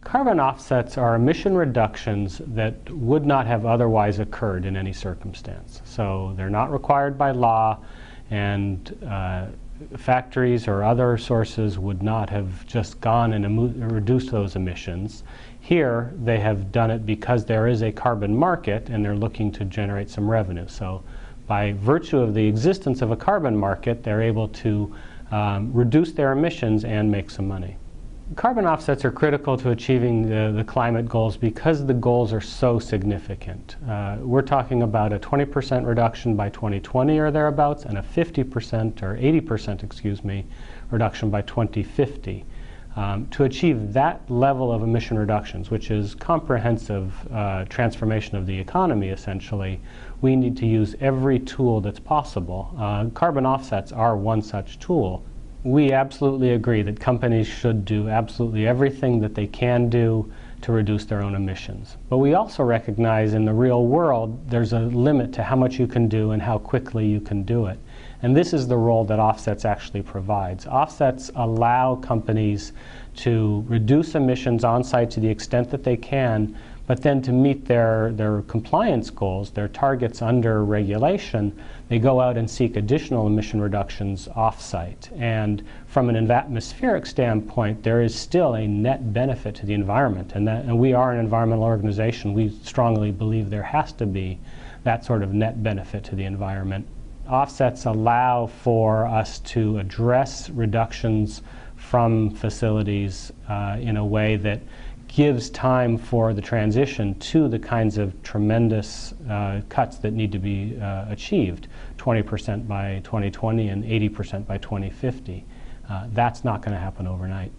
Carbon offsets are emission reductions that would not have otherwise occurred in any circumstance. So they're not required by law, and factories or other sources would not have just gone and reduced those emissions. Here, they have done it because there is a carbon market and they're looking to generate some revenue. So by virtue of the existence of a carbon market, they're able to reduce their emissions and make some money. Carbon offsets are critical to achieving the climate goals because the goals are so significant. We're talking about a 20% reduction by 2020 or thereabouts, and a 50% or 80%, excuse me, reduction by 2050. To achieve that level of emission reductions, which is comprehensive transformation of the economy essentially, we need to use every tool that's possible. Carbon offsets are one such tool. We absolutely agree that companies should do absolutely everything that they can do to reduce their own emissions. But we also recognize in the real world there's a limit to how much you can do and how quickly you can do it. And this is the role that offsets actually provides. Offsets allow companies to reduce emissions on site to the extent that they can, but then to meet their compliance goals, their targets under regulation, they go out and seek additional emission reductions off-site. And from an atmospheric standpoint, there is still a net benefit to the environment. And we are an environmental organization. We strongly believe there has to be that sort of net benefit to the environment. Offsets allow for us to address reductions from facilities in a way that gives time for the transition to the kinds of tremendous cuts that need to be achieved, 20% by 2020 and 80% by 2050. That's not going to happen overnight.